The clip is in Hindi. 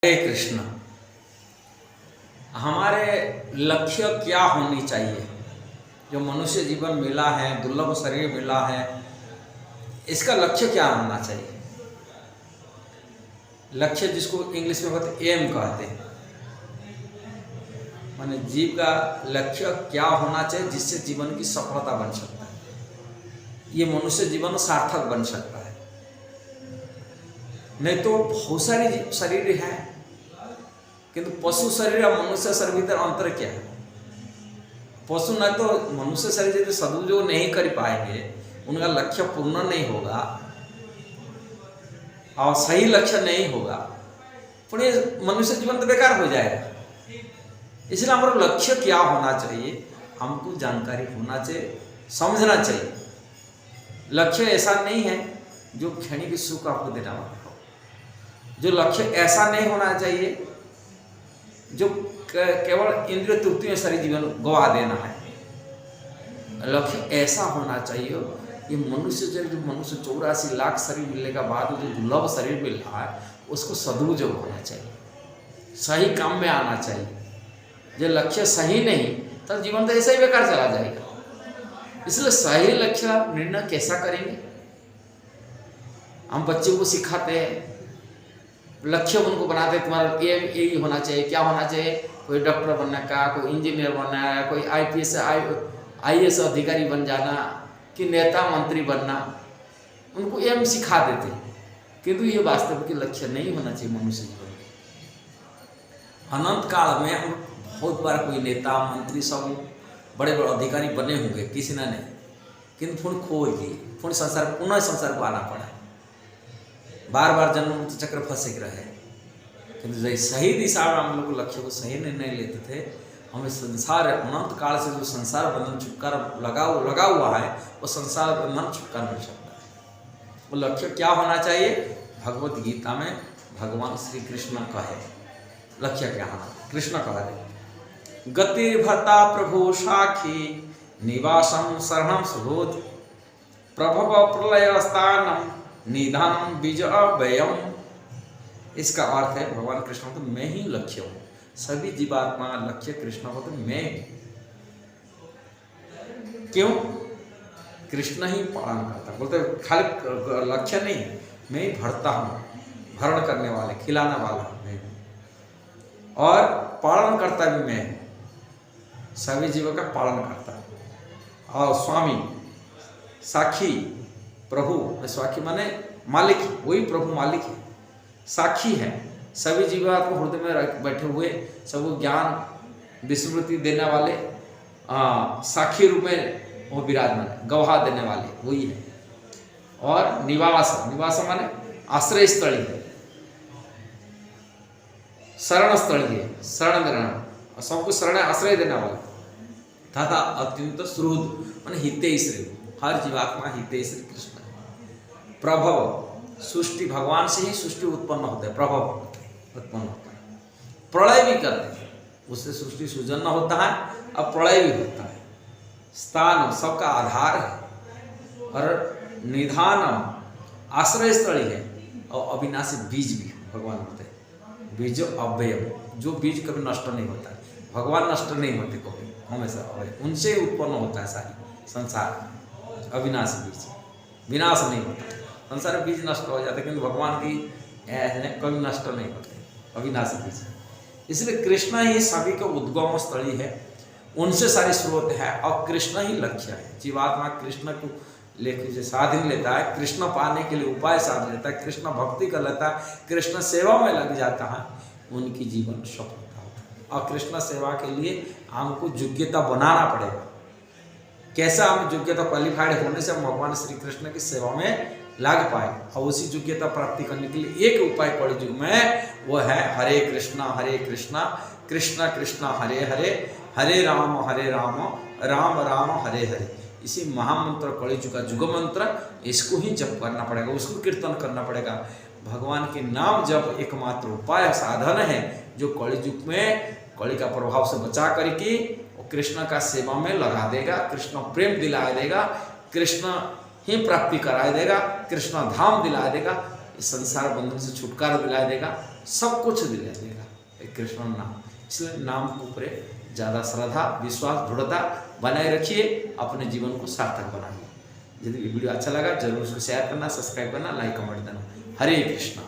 हरे कृष्ण। हमारे लक्ष्य क्या होनी चाहिए? जो मनुष्य जीवन मिला है, दुर्लभ शरीर मिला है, इसका लक्ष्य क्या होना चाहिए? लक्ष्य जिसको इंग्लिश में कहते एम कहते हैं, माने जीव का लक्ष्य क्या होना चाहिए जिससे जीवन की सफलता बन सकता है, ये मनुष्य जीवन सार्थक बन सकता है। नहीं तो बहुत सारी शरीर है, किंतु पशु शरीर और मनुष्य शरीर भीतर अंतर क्या है? पशु न तो मनुष्य शरीर यदि सदुपयोग नहीं कर पाएंगे, उनका लक्ष्य पूर्ण नहीं होगा और सही लक्ष्य नहीं होगा, पुणे मनुष्य जीवन तो बेकार हो जाएगा। इसलिए हमारा लक्ष्य क्या होना चाहिए, हमको जानकारी होना चाहिए, समझना चाहिए। लक्ष्य ऐसा नहीं है जो क्षणिक सुख आपको देना वाला हो। जो लक्ष्य ऐसा नहीं होना चाहिए जो केवल इंद्रिय तृप्ति में सारी जीवन गवा देना है। लक्ष्य ऐसा होना चाहिए, ये मनुष्य जो मनुष्य 84 लाख शरीर मिलने का बाद जो दुर्लभ शरीर मिल रहा है, उसको सदुपयोग होना चाहिए, सही काम में आना चाहिए। जो लक्ष्य सही नहीं तो जीवन तो ऐसा ही बेकार चला जाएगा। इसलिए सही लक्ष्य निर्णय कैसा करेंगे? हम बच्चों को सिखाते हैं, लक्ष्य उनको बनाते, तुम्हारा एम यही होना चाहिए, क्या होना चाहिए? कोई डॉक्टर बनने का, कोई इंजीनियर बनना है, कोई IPS IAS अधिकारी बन जाना, कि नेता मंत्री बनना, उनको एम सिखा देते हैं। किंतु ये वास्तविक लक्ष्य नहीं होना चाहिए मनुष्य जीवन में। अनंत काल में हम बहुत बार कोई नेता मंत्री सब बड़े बड़े अधिकारी बने होंगे, किसी ने नहीं, किंतु पुण्य खो दिए, पुण्य संसार पुनः संसार को आना पड़ा, बार बार जन्म चक्र फंसे रहे। किंतु सही दिशा में हम लोग लक्ष्य को सही निर्णय लेते थे, हमें संसार अनंत काल से जो संसार बंधन छुटकारा लगा हुआ है, वो संसार बंधन छुटकारा मिल सकता है। वो लक्ष्य क्या होना चाहिए? भगवत गीता में भगवान श्री कृष्ण कहे लक्ष्य क्या होना। कृष्ण कह रहे गतिर्भर्ता प्रभु साखी निवासम शरणम सुबोध प्रभव प्रलय स्थानम निधानम बीज अव्ययम। इसका अर्थ है भगवान कृष्ण तो मैं ही लक्ष्य हूँ, सभी जीवात्मा लक्ष्य कृष्ण को तो मैं। क्यों? कृष्ण ही पालन करता, बोलते खाली लक्ष्य नहीं, मैं ही भरता हूँ, भरण करने वाले खिलाने वाला मैं हूँ, और पालन करता भी मैं हूँ, सभी जीवों का पालन करता है। और स्वामी साक्षी प्रभु, साक्षी माने मालिक, वही प्रभु मालिक है, साक्षी है, सभी जीवात्मा हृदय में बैठे हुए, सबको ज्ञान विस्मृति देने वाले साक्षी रूप में वो विराजमान है, गवाह देने वाले वही है। और निवास, निवास माने आश्रय स्थली है, शरण स्थली है, शरण देना, सबको शरण आश्रय देने वाला तथा अत्यंत सुहृद माने हितैषी, हर जीवात्मा हितैषी कृष्ण। प्रभव, सृष्टि भगवान से ही सृष्टि उत्पन्न होता है, प्रभव उत्पन्न होता है, प्रलय भी करते हैं, उससे सृष्टि सृजन होता है और प्रलय भी होता है। स्थान सबका आधार है, और निधानम आश्रय स्थली है, और अविनाशी बीज भी भगवान होते हैं। बीज अव्यय, जो बीज कभी नष्ट नहीं होता है, भगवान नष्ट नहीं होते कभी, हमेशा अव्यय, उनसे ही उत्पन्न होता है सारी संसार। अविनाशी बीज, विनाश नहीं होता, संसार में बीज नष्ट हो जाते, किंतु भगवान की कभी नष्ट नहीं होते, अविनाशी बीज। इसलिए कृष्ण ही सभी का उद्गम स्थली है, उनसे सारी स्रोत है, और कृष्ण ही लक्ष्य है। जीवात्मा कृष्ण को लेकर साधन लेता है, कृष्ण पाने के लिए उपाय साध लेता है, कृष्ण भक्ति कर लेता है, कृष्ण सेवा में लग जाता है, उनकी जीवन सफलता होता है। और कृष्ण सेवा के लिए हमको योग्यता बनाना पड़ेगा। कैसा हम योग्यता क्वालिफाइड होने से हम भगवान श्री कृष्ण की सेवा में लग पाए, और उसी योग्यता प्राप्ति करने के लिए एक उपाय कलयुग में वो है हरे कृष्णा कृष्ण कृष्ण हरे हरे, हरे राम राम राम हरे हरे। इसी महामंत्र कलयुग का युग मंत्र, इसको ही जप करना पड़ेगा, उसको कीर्तन करना पड़ेगा। भगवान के नाम जप एकमात्र उपाय साधन है, जो कलयुग में कली का प्रभाव से बचा करके कृष्ण का सेवा में लगा देगा, कृष्ण प्रेम दिला देगा, कृष्ण ही प्राप्ति करा देगा, कृष्ण धाम दिला देगा, इस संसार बंधन से छुटकारा दिला देगा, सब कुछ दिला देगा एक कृष्ण नाम। इसलिए नाम के ऊपर ज़्यादा श्रद्धा, विश्वास, दृढ़ता बनाए रखिए, अपने जीवन को सार्थक बनाइए। यदि वीडियो अच्छा लगा जरूर उसको शेयर करना, सब्सक्राइब करना, लाइक कमेंट देना। हरे कृष्णा।